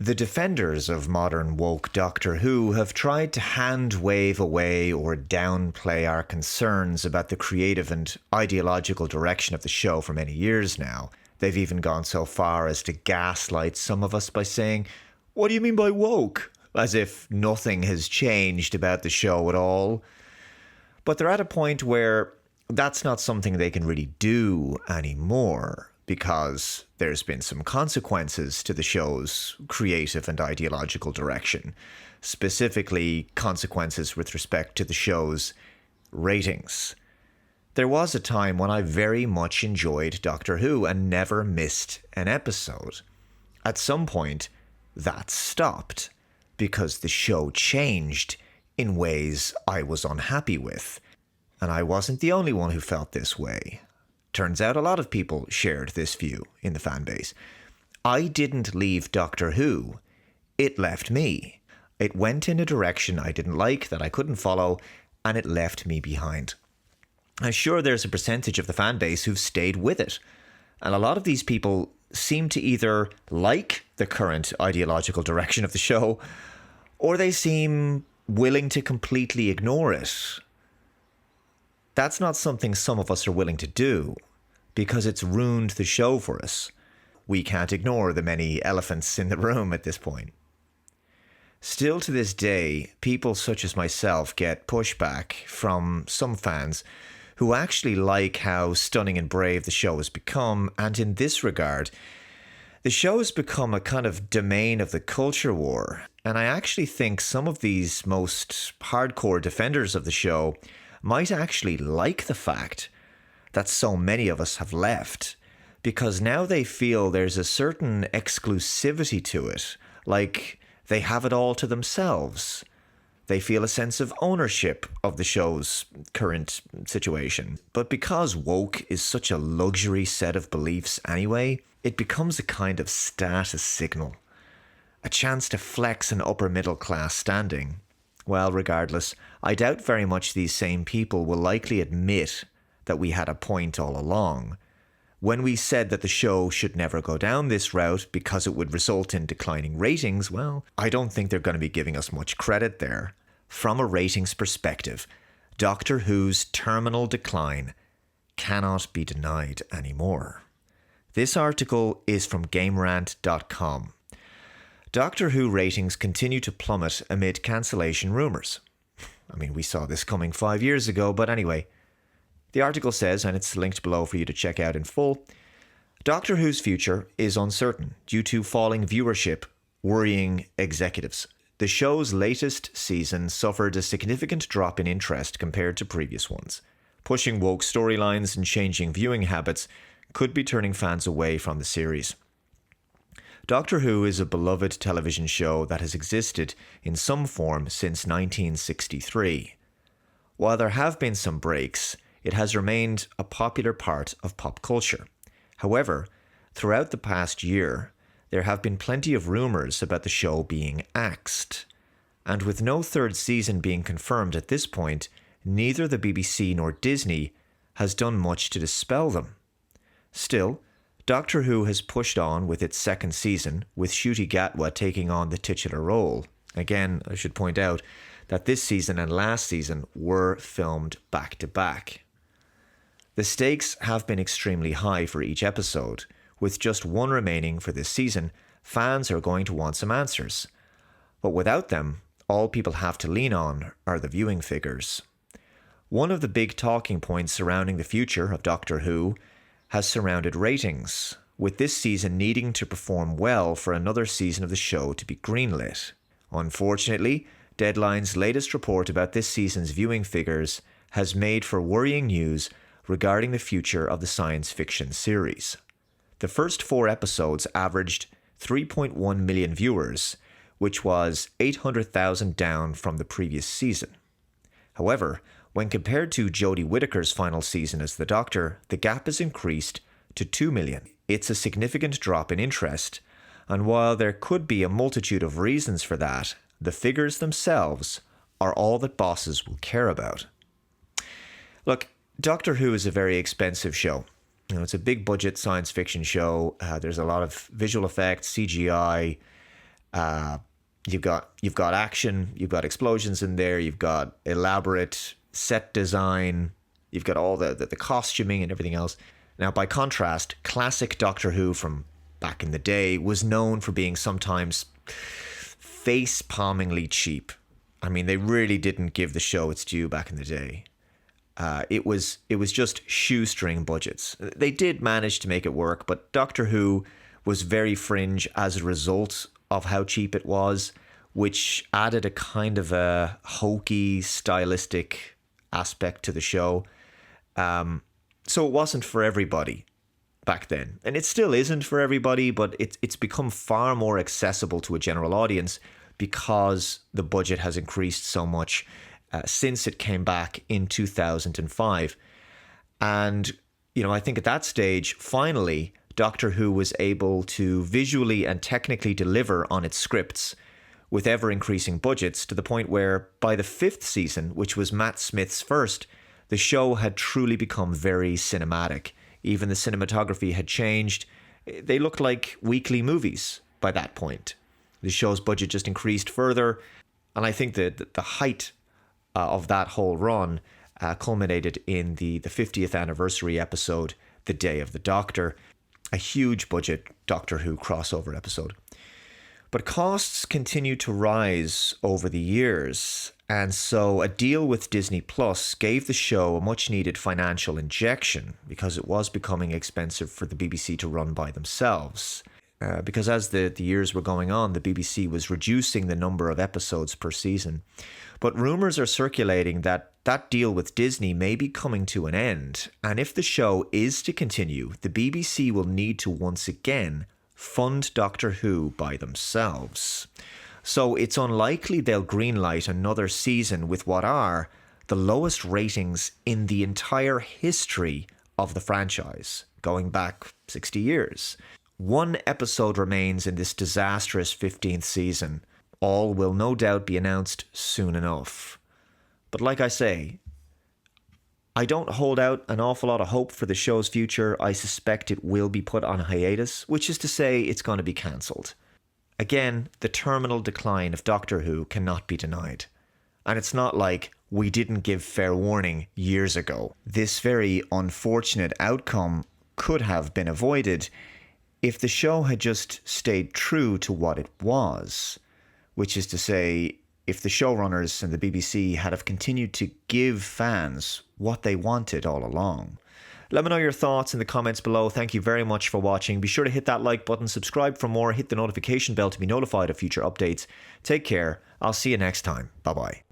The defenders of modern woke Doctor Who have tried to hand-wave away or downplay our concerns about the creative and ideological direction of the show for many years now. They've even gone so far as to gaslight some of us by saying, "What do you mean by woke?" As if nothing has changed about the show at all. But they're at a point where that's not something they can really do anymore, because there's been some consequences to the show's creative and ideological direction, specifically consequences with respect to the show's ratings. There was a time when I very much enjoyed Doctor Who and never missed an episode. At some point, that stopped, because the show changed in ways I was unhappy with. And I wasn't the only one who felt this way. Turns out a lot of people shared this view in the fan base. I didn't leave Doctor Who. It left me. It went in a direction I didn't like, that I couldn't follow, and it left me behind. I'm sure there's a percentage of the fan base who've stayed with it. And a lot of these people seem to either like the current ideological direction of the show, or they seem willing to completely ignore it. That's not something some of us are willing to do, because it's ruined the show for us. We can't ignore the many elephants in the room at this point. Still to this day, people such as myself get pushback from some fans who actually like how stunning and brave the show has become, and in this regard, the show has become a kind of domain of the culture war, and I actually think some of these most hardcore defenders of the show might actually like the fact that so many of us have left, because now they feel there's a certain exclusivity to it, like they have it all to themselves. They feel a sense of ownership of the show's current situation. But because woke is such a luxury set of beliefs anyway, it becomes a kind of status signal, a chance to flex an upper middle class standing. Well, regardless, I doubt very much these same people will likely admit that we had a point all along. When we said that the show should never go down this route because it would result in declining ratings, well, I don't think they're going to be giving us much credit there. From a ratings perspective, Doctor Who's terminal decline cannot be denied anymore. This article is from GameRant.com. Doctor Who ratings continue to plummet amid cancellation rumours. I mean, we saw this coming 5 years ago, but anyway. The article says, and it's linked below for you to check out in full, Doctor Who's future is uncertain due to falling viewership, worrying executives. The show's latest season suffered a significant drop in interest compared to previous ones. Pushing woke storylines and changing viewing habits could be turning fans away from the series. Doctor Who is a beloved television show that has existed in some form since 1963. While there have been some breaks, it has remained a popular part of pop culture. However, throughout the past year, there have been plenty of rumours about the show being axed. And with no third season being confirmed at this point, neither the BBC nor Disney has done much to dispel them. Still, Doctor Who has pushed on with its second season, with Ncuti Gatwa taking on the titular role. Again, I should point out that this season and last season were filmed back to back. The stakes have been extremely high for each episode. With just one remaining for this season, fans are going to want some answers. But without them, all people have to lean on are the viewing figures. One of the big talking points surrounding the future of Doctor Who has surrounded ratings, with this season needing to perform well for another season of the show to be greenlit. Unfortunately, Deadline's latest report about this season's viewing figures has made for worrying news regarding the future of the science fiction series. The first 4 episodes averaged 3.1 million viewers, which was 800,000 down from the previous season. However, when compared to Jodie Whittaker's final season as the Doctor, the gap has increased to 2 million. It's a significant drop in interest, and while there could be a multitude of reasons for that, the figures themselves are all that bosses will care about. Look, Doctor Who is a very expensive show. It's a big budget science fiction show. There's a lot of visual effects, CGI, You've got action, you've got explosions in there, you've got elaborate set design, you've got all the costuming and everything else. Now, by contrast, classic Doctor Who from back in the day was known for being sometimes face-palmingly cheap. I mean, they really didn't give the show its due back in the day. It was just shoestring budgets. They did manage to make it work, but Doctor Who was very fringe as a result of how cheap it was, which added a kind of a hokey, stylistic aspect to the show. So it wasn't for everybody back then. And it still isn't for everybody, but it's become far more accessible to a general audience because the budget has increased so much since it came back in 2005. And, I think at that stage, finally, Doctor Who was able to visually and technically deliver on its scripts with ever-increasing budgets to the point where by the 5th season, which was Matt Smith's first, the show had truly become very cinematic. Even the cinematography had changed. They looked like weekly movies by that point. The show's budget just increased further, and I think that the height of that whole run culminated in the 50th anniversary episode, The Day of the Doctor, a huge budget Doctor Who crossover episode. But costs continued to rise over the years, and so a deal with Disney Plus gave the show a much needed financial injection because it was becoming expensive for the BBC to run by themselves. Because as the years were going on, the BBC was reducing the number of episodes per season. But rumours are circulating that that deal with Disney may be coming to an end, and if the show is to continue, the BBC will need to once again fund Doctor Who by themselves. So it's unlikely they'll greenlight another season with what are the lowest ratings in the entire history of the franchise, going back 60 years. One episode remains in this disastrous 15th season. All will no doubt be announced soon enough. But like I say, I don't hold out an awful lot of hope for the show's future. I suspect it will be put on hiatus, which is to say it's going to be cancelled. Again, the terminal decline of Doctor Who cannot be denied. And it's not like we didn't give fair warning years ago. This very unfortunate outcome could have been avoided if the show had just stayed true to what it was, which is to say, if the showrunners and the BBC had have continued to give fans what they wanted all along. Let me know your thoughts in the comments below. Thank you very much for watching. Be sure to hit that like button, subscribe for more, hit the notification bell to be notified of future updates. Take care. I'll see you next time. Bye-bye.